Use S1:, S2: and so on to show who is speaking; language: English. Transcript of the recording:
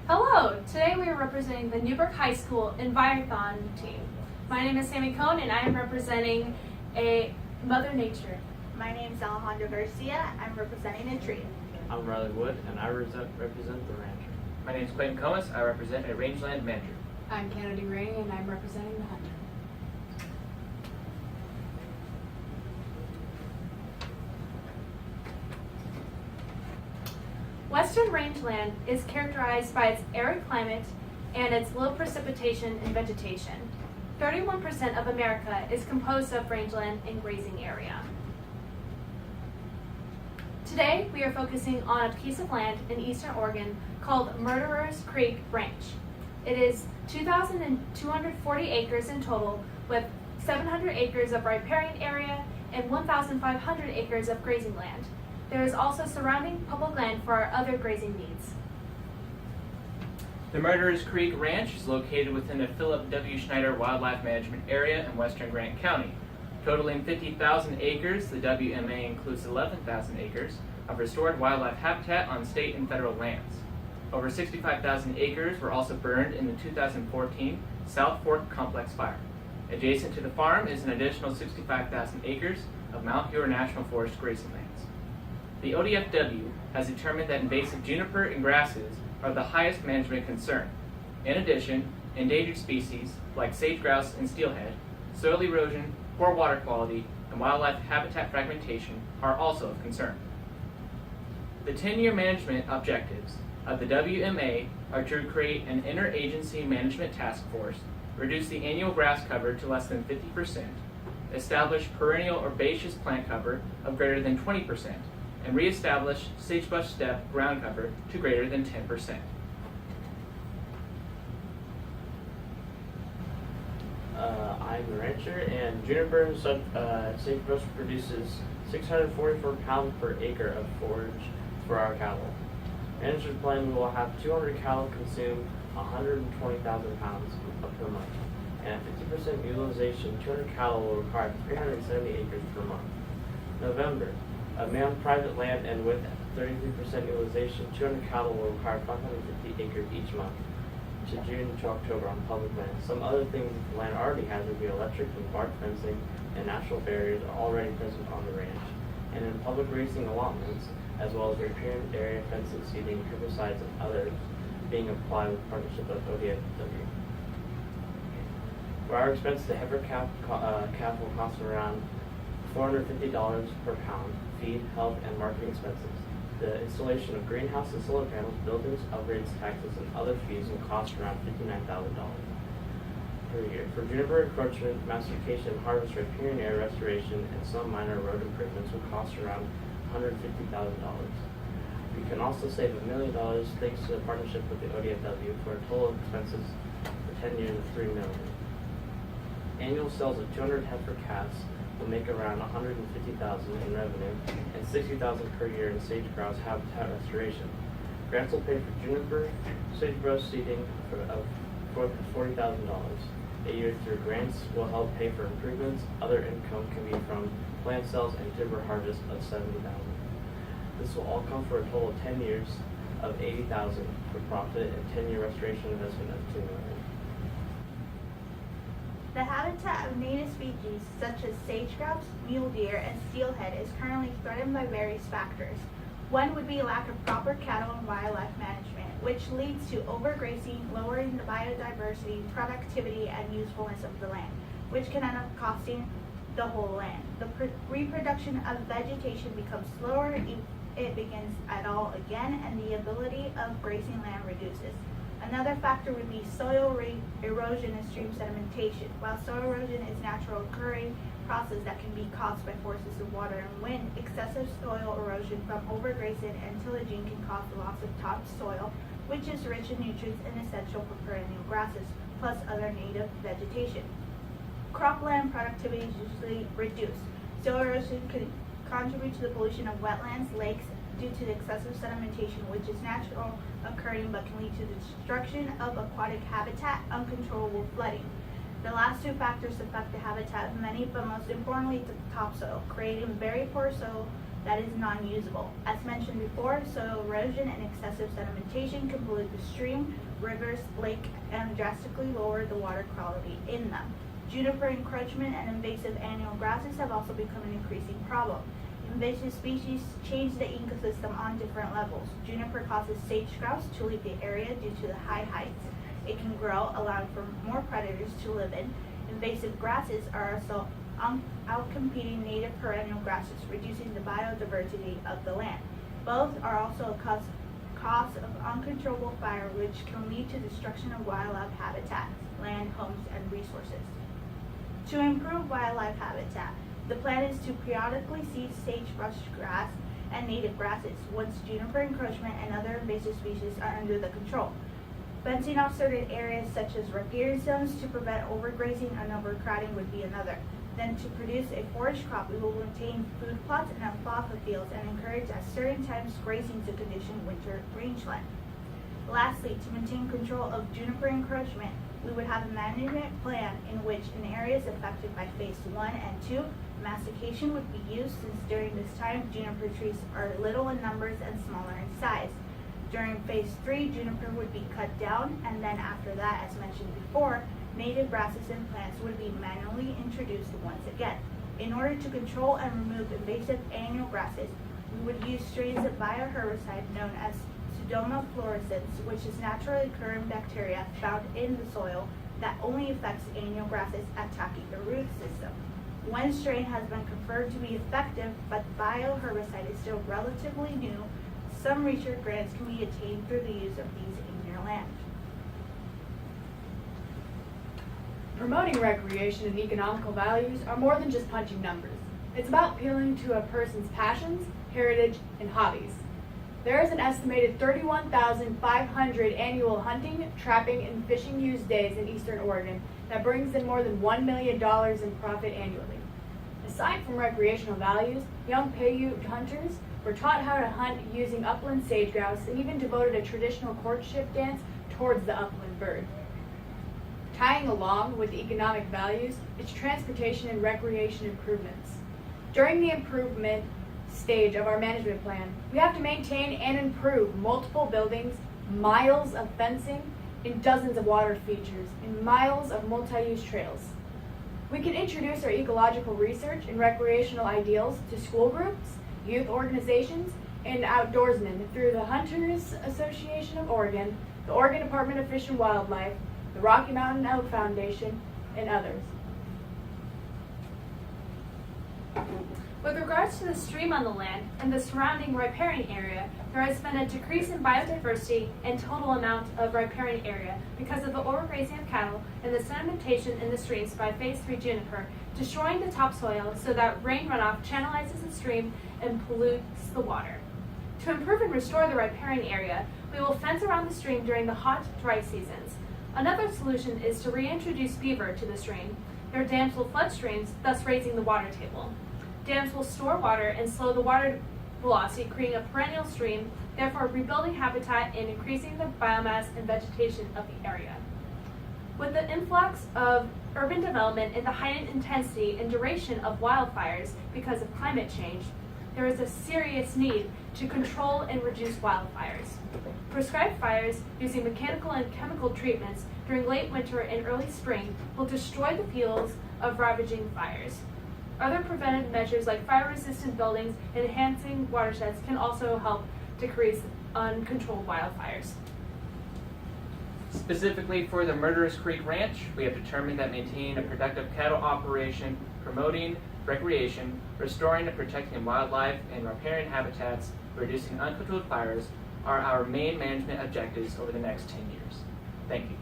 S1: Hello! Today we are representing the Newberg High School Envirothon team. My name is Sammy Cohn and I am representing a Mother Nature.
S2: My name is Alejandro Garcia. I'm representing a tree.
S3: I'm Riley Wood and I represent the rancher.
S4: My name is Quentin Comas. I represent a rangeland manager.
S5: I'm Kennedy Ray and I'm representing the hunter.
S1: Western rangeland is characterized by its arid climate and its low precipitation and vegetation. 31% of America is composed of rangeland and grazing area. Today, we are focusing on a piece of land in eastern Oregon called Murderers Creek Ranch. It is 2,240 acres in total, with 700 acres of riparian area and 1,500 acres of grazing land. There is also surrounding public land for our other grazing needs.
S4: The Murderers Creek Ranch is located within the Philip W. Schneider Wildlife Management Area in western Grant County. Totaling 50,000 acres, the WMA includes 11,000 acres of restored wildlife habitat on state and federal lands. Over 65,000 acres were also burned in the 2014 South Fork Complex Fire. Adjacent to the farm is an additional 65,000 acres of Mount Huron National Forest grazing lands. The ODFW has determined that invasive juniper and grasses are the highest management concern. In addition, endangered species like sage grouse and steelhead, soil erosion, poor water quality, and wildlife habitat fragmentation are also of concern. The 10-year management objectives of the WMA are to create an interagency management task force, reduce the annual grass cover to less than 50%, establish perennial herbaceous plant cover of greater than 20%, and reestablish sagebrush steppe ground cover to greater than 10%.
S3: I'm the rancher, and juniper sagebrush produces 644 pounds per acre of forage for our cattle. Rancher's plan will have 200 cattle consume 120,000 pounds per month, and at 50% utilization, 200 cattle will require 370 acres per month. November, on private land and with 33% utilization, 200 cattle will require 550 acres each month to June to October on public land. Some other things that the land already has would be electric and bark fencing and natural barriers are already present on the ranch. And in public grazing allotments, as well as riparian area fencing, seeding, herbicides, and others being applied with partnership with ODFW. For our expense, the heifer calf will cost around $450 per pound, feed, health, and marketing expenses. The installation of greenhouse and solar panels, buildings, upgrades, taxes, and other fees will cost around $59,000 per year. For juniper encroachment, mastication, harvest, riparian area restoration, and some minor road improvements will cost around $150,000. We can also save $1 million thanks to the partnership with the ODFW for a total of expenses for 10 years of $3 million. Annual sales of 200 heifer calves will make around $150,000 in revenue and $60,000 per year in sage grouse habitat restoration. Grants will pay for juniper, sagebrush seeding for $40,000 a year through grants will help pay for improvements. Other income can be from plant sales and timber harvest of $70,000. This will all come for a total of 10 years of $80,000 for profit and 10-year restoration investment of $2 million.
S2: The habitat of native species such as sage grouse, mule deer, and steelhead is currently threatened by various factors. One would be lack of proper cattle and wildlife management, which leads to overgrazing, lowering the biodiversity, productivity, and usefulness of the land, which can end up costing the whole land. The reproduction of vegetation becomes slower if it begins at all again, and the ability of grazing land reduces. Another factor would be soil erosion and stream sedimentation. While soil erosion is a natural occurring process that can be caused by forces of water and wind, excessive soil erosion from overgrazing and tillaging can cause the loss of topsoil, which is rich in nutrients and essential for perennial grasses, plus other native vegetation. Cropland productivity is usually reduced. Soil erosion can contribute to the pollution of wetlands, lakes, due to the excessive sedimentation, which is natural occurring but can lead to the destruction of aquatic habitat, uncontrollable flooding. The last two factors affect the habitat of many, but most importantly the topsoil, creating very poor soil that is non-usable. As mentioned before, soil erosion and excessive sedimentation can pollute the stream, rivers, lake, and drastically lower the water quality in them. Juniper encroachment and invasive annual grasses have also become an increasing problem. Invasive species change the ecosystem on different levels. Juniper causes sage grouse to leave the area due to the high heights. It can grow, allowing for more predators to live in. Invasive grasses are also outcompeting native perennial grasses, reducing the biodiversity of the land. Both are also a cause of uncontrollable fire, which can lead to destruction of wildlife habitats, land, homes, and resources. To improve wildlife habitat, the plan is to periodically seed sagebrush grass and native grasses once juniper encroachment and other invasive species are under the control. Fencing off certain areas such as riparian zones to prevent overgrazing and overcrowding would be another. Then to produce a forage crop, we will maintain food plots and alfalfa fields and encourage at certain times grazing to condition winter rangeland. Lastly, to maintain control of juniper encroachment, we would have a management plan in which in areas affected by phase 1 and 2, mastication would be used since during this time juniper trees are little in numbers and smaller in size. During phase 3, juniper would be cut down, and then after that, as mentioned before, native grasses and plants would be manually introduced once again. In order to control and remove invasive annual grasses, we would use strains of bioherbicide known as Pseudomonas fluorescens, which is naturally occurring bacteria found in the soil that only affects annual grasses attacking the root system. One strain has been confirmed to be effective, but bioherbicide is still relatively new. Some research grants can be attained through the use of these in your land.
S5: Promoting recreation and economical values are more than just punching numbers. It's about appealing to a person's passions, heritage, and hobbies. There is an estimated 31,500 annual hunting, trapping, and fishing use days in Eastern Oregon that brings in more than $1 million in profit annually. Aside from recreational values, young Paiute hunters were taught how to hunt using upland sage grouse and even devoted a traditional courtship dance towards the upland bird. Tying along with the economic values is transportation and recreation improvements. During the improvement stage of our management plan, we have to maintain and improve multiple buildings, miles of fencing, and dozens of water features, and miles of multi-use trails. We can introduce our ecological research and recreational ideals to school groups, youth organizations, and outdoorsmen through the Hunters Association of Oregon, the Oregon Department of Fish and Wildlife, the Rocky Mountain Elk Foundation, and others.
S1: With regards to the stream on the land and the surrounding riparian area, there has been a decrease in biodiversity and total amount of riparian area because of the overgrazing of cattle and the sedimentation in the streams by phase 3 juniper, destroying the topsoil so that rain runoff channelizes the stream and pollutes the water. To improve and restore the riparian area, we will fence around the stream during the hot, dry seasons. Another solution is to reintroduce beaver to the stream. Their dams will flood streams, thus raising the water table. Dams will store water and slow the water velocity, creating a perennial stream, therefore rebuilding habitat and increasing the biomass and vegetation of the area. With the influx of urban development and the heightened intensity and duration of wildfires because of climate change, there is a serious need to control and reduce wildfires. Prescribed fires using mechanical and chemical treatments during late winter and early spring will destroy the fields of ravaging fires. Other preventive measures like fire-resistant buildings and enhancing watersheds can also help decrease uncontrolled wildfires.
S4: Specifically for the Murderous Creek Ranch, we have determined that maintaining a productive cattle operation, promoting recreation, restoring and protecting wildlife and riparian habitats, reducing uncontrolled fires are our main management objectives over the next 10 years. Thank you.